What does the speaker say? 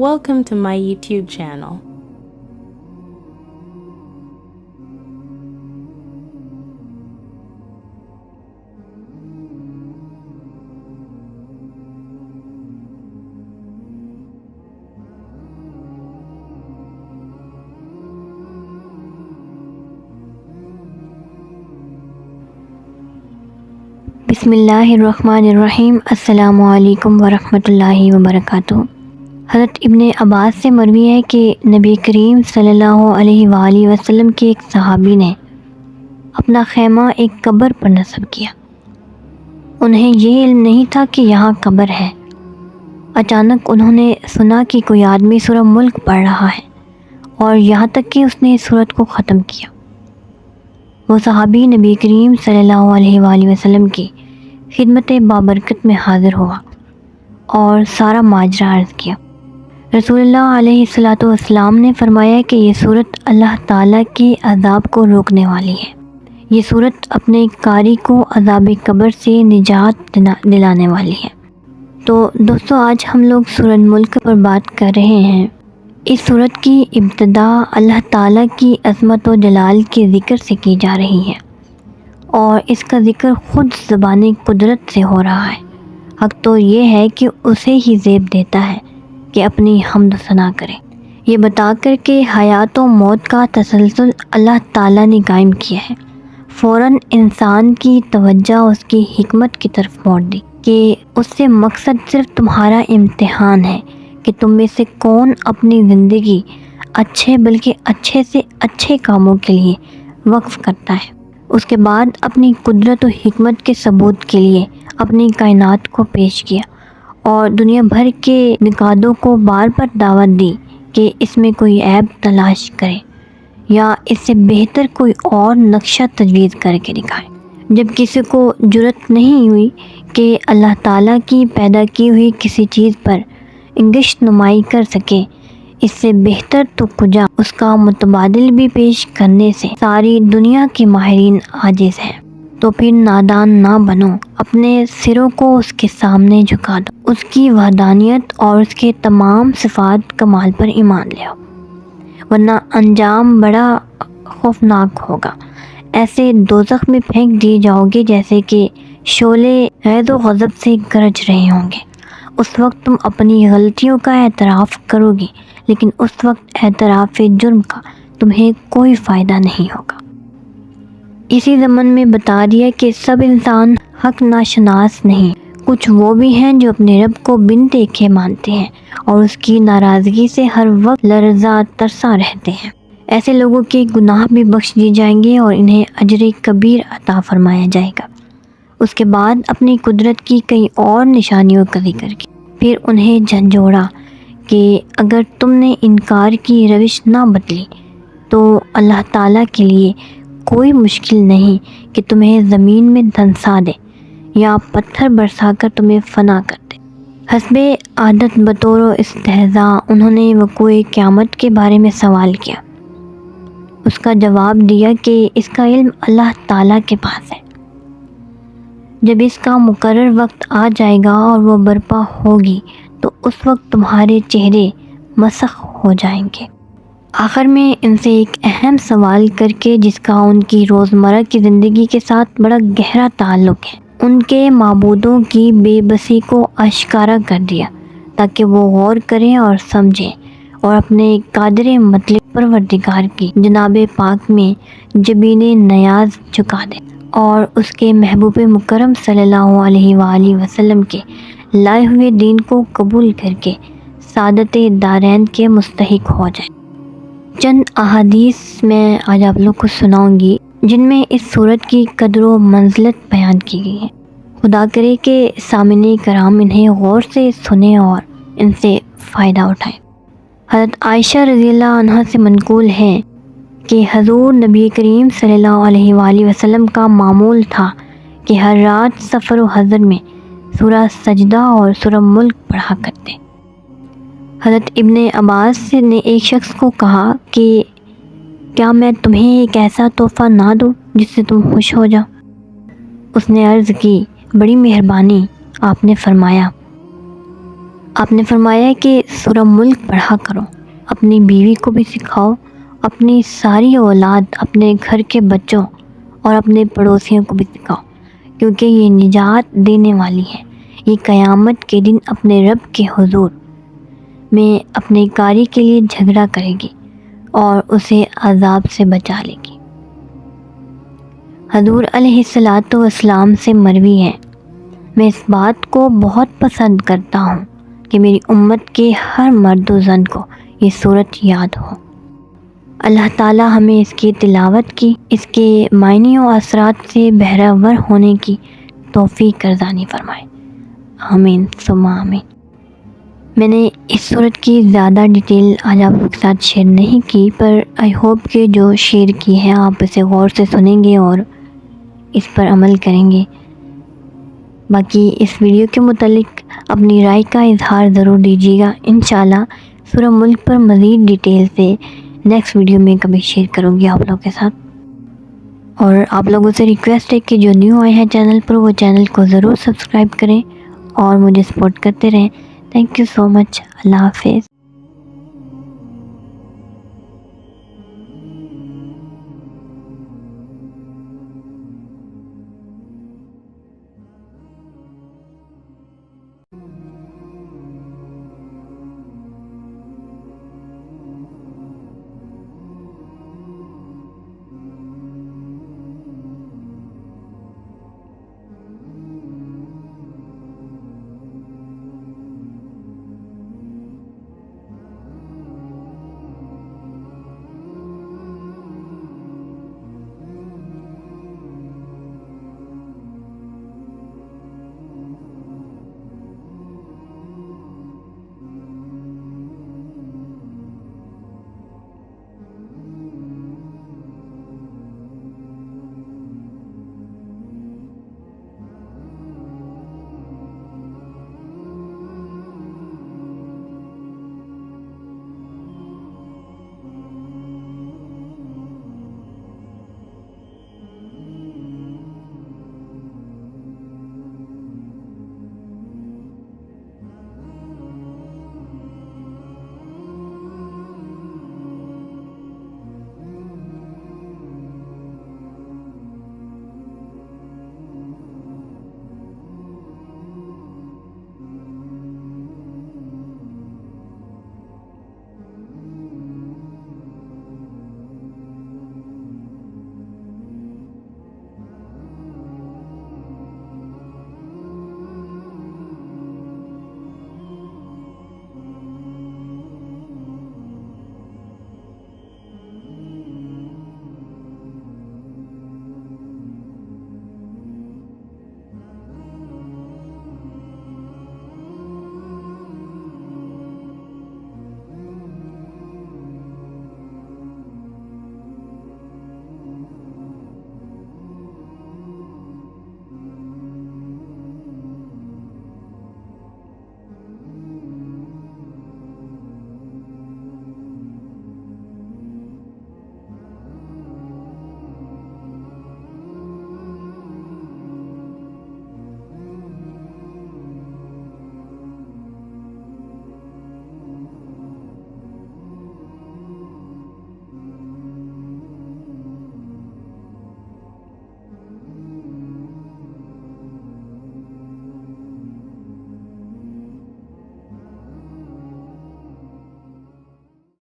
Welcome to my YouTube channel. بسم اللہ الرحمن الرحیم۔ السلام علیکم ورحمۃ اللہ وبرکاتہ۔ حضرت ابن عباس سے مروی ہے کہ نبی کریم صلی اللہ علیہ وآلہ وسلم کے ایک صحابی نے اپنا خیمہ ایک قبر پر نصب کیا۔ انہیں یہ علم نہیں تھا کہ یہاں قبر ہے۔ اچانک انہوں نے سنا کہ کوئی آدمی سورہ ملک پڑھ رہا ہے اور یہاں تک کہ اس نے اس سورت کو ختم کیا۔ وہ صحابی نبی کریم صلی اللہ علیہ وآلہ وسلم کی خدمت بابرکت میں حاضر ہوا اور سارا ماجرا عرض کیا۔ رسول اللہ علیہ الصلاۃ والسلام نے فرمایا کہ یہ سورت اللہ تعالیٰ کے عذاب کو روکنے والی ہے۔ یہ سورت اپنے قاری کو عذاب قبر سے نجات دلانے والی ہے۔ تو دوستو، آج ہم لوگ سورہ ملک پر بات کر رہے ہیں۔ اس سورت کی ابتدا اللہ تعالیٰ کی عظمت و جلال کے ذکر سے کی جا رہی ہے اور اس کا ذکر خود زبان قدرت سے ہو رہا ہے۔ حق تو یہ ہے کہ اسے ہی زیب دیتا ہے کہ اپنی حمد و ثنا کرے، یہ بتا کر کہ حیات و موت کا تسلسل اللہ تعالیٰ نے قائم کیا ہے۔ فوراً انسان کی توجہ اس کی حکمت کی طرف موڑ دی کہ اس سے مقصد صرف تمہارا امتحان ہے کہ تم میں سے کون اپنی زندگی اچھے بلکہ اچھے سے اچھے کاموں کے لیے وقف کرتا ہے۔ اس کے بعد اپنی قدرت و حکمت کے ثبوت کے لیے اپنی کائنات کو پیش کیا اور دنیا بھر کے نقادوں کو بار بار دعوت دی کہ اس میں کوئی عیب تلاش کرے یا اس سے بہتر کوئی اور نقشہ تجویز کر کے دکھائے۔ جب کسی کو جرأت نہیں ہوئی کہ اللہ تعالیٰ کی پیدا کی ہوئی کسی چیز پر انگشت نمائی کر سکے، اس سے بہتر تو کجا اس کا متبادل بھی پیش کرنے سے ساری دنیا کے ماہرین عاجز ہیں۔ تو پھر نادان نہ بنو، اپنے سروں کو اس کے سامنے جھکا دو، اس کی وحدانیت اور اس کے تمام صفات کمال پر ایمان لے آؤ، ورنہ انجام بڑا خوفناک ہوگا۔ ایسے دوزخ میں پھینک دیے جاؤ گے جیسے کہ شعلے غیظ و غضب سے گرج رہے ہوں گے۔ اس وقت تم اپنی غلطیوں کا اعتراف کرو گی، لیکن اس وقت اعتراف جرم کا تمہیں کوئی فائدہ نہیں ہوگا۔ اسی ضمن میں بتا دیا کہ سب انسان حق ناشناس نہیں، کچھ وہ بھی ہیں جو اپنے رب کو بن دیکھے مانتے ہیں اور اس کی ناراضگی سے ہر وقت لرزا ترسا رہتے ہیں۔ ایسے لوگوں کے گناہ بھی بخش دیے جائیں گے اور انہیں اجر کبیر عطا فرمایا جائے گا۔ اس کے بعد اپنی قدرت کی کئی اور نشانیوں کا ذکر کیا، پھر انہیں جھنجھوڑا کہ اگر تم نے انکار کی روش نہ بدلی تو اللہ تعالیٰ کے لیے کوئی مشکل نہیں کہ تمہیں زمین میں دھنسا دے یا پتھر برسا کر تمہیں فنا کر دے۔ حسب عادت بطور و استہزاء انہوں نے وقوع قیامت کے بارے میں سوال کیا۔ اس کا جواب دیا کہ اس کا علم اللہ تعالیٰ کے پاس ہے۔ جب اس کا مقرر وقت آ جائے گا اور وہ برپا ہوگی تو اس وقت تمہارے چہرے مسخ ہو جائیں گے۔ آخر میں ان سے ایک اہم سوال کر کے جس کا ان کی روزمرہ کی زندگی کے ساتھ بڑا گہرا تعلق ہے، ان کے معبودوں کی بے بسی کو آشکارا کر دیا تاکہ وہ غور کریں اور سمجھیں اور اپنے قادر مطلق پروردگار کی جناب پاک میں جبین نیاز جھکا دیں اور اس کے محبوب مکرم صلی اللہ علیہ وآلہ وسلم کے لائے ہوئے دین کو قبول کر کے سعادت دارین کے مستحق ہو جائیں۔ چند احادیث میں آج آپ لوگ کو سناؤں گی جن میں اس سورت کی قدر و منزلت بیان کی گئی ہے۔ خدا کرے کہ سامعین کرام انہیں غور سے سنیں اور ان سے فائدہ اٹھائیں۔ حضرت عائشہ رضی اللہ عنہا سے منقول ہے کہ حضور نبی کریم صلی اللہ علیہ وآلہ وسلم کا معمول تھا کہ ہر رات سفر و حضر میں سورہ سجدہ اور سورہ ملک پڑھا کرتے۔ حضرت ابن عباس نے ایک شخص کو کہا کہ کیا میں تمہیں ایک ایسا تحفہ نہ دوں جس سے تم خوش ہو جاؤ؟ اس نے عرض کی، بڑی مہربانی۔ آپ نے فرمایا، آپ نے فرمایا کہ سورہ ملک پڑھا کرو، اپنی بیوی کو بھی سکھاؤ، اپنی ساری اولاد، اپنے گھر کے بچوں اور اپنے پڑوسیوں کو بھی سکھاؤ، کیونکہ یہ نجات دینے والی ہے۔ یہ قیامت کے دن اپنے رب کے حضور میں اپنے قاری کے لیے جھگڑا کرے گی اور اسے عذاب سے بچا لے گی۔ حضور علیہ السلام سے مروی ہے، میں اس بات کو بہت پسند کرتا ہوں کہ میری امت کے ہر مرد و زن کو یہ صورت یاد ہو۔ اللہ تعالی ہمیں اس کی تلاوت کی، اس کے معنی و اثرات سے بہرہ ور ہونے کی توفیق ارزانی فرمائے، آمین ثم آمین۔ میں نے اس صورت کی زیادہ ڈیٹیل آج آپ کے ساتھ شیئر نہیں کی، پر آئی ہوپ کہ جو شیئر کی ہے آپ اسے غور سے سنیں گے اور اس پر عمل کریں گے۔ باقی اس ویڈیو کے متعلق اپنی رائے کا اظہار ضرور دیجیے گا۔ انشاءاللہ سورہ ملک پر مزید ڈیٹیل سے نیکسٹ ویڈیو میں کبھی شیئر کروں گی آپ لوگوں کے ساتھ۔ اور آپ لوگوں سے ریکویسٹ ہے کہ جو نیو آئے ہیں چینل پر وہ چینل کو ضرور سبسکرائب کریں اور مجھے سپورٹ کرتے رہیں۔ تھینک یو سو مچ۔ اللہ حافظ۔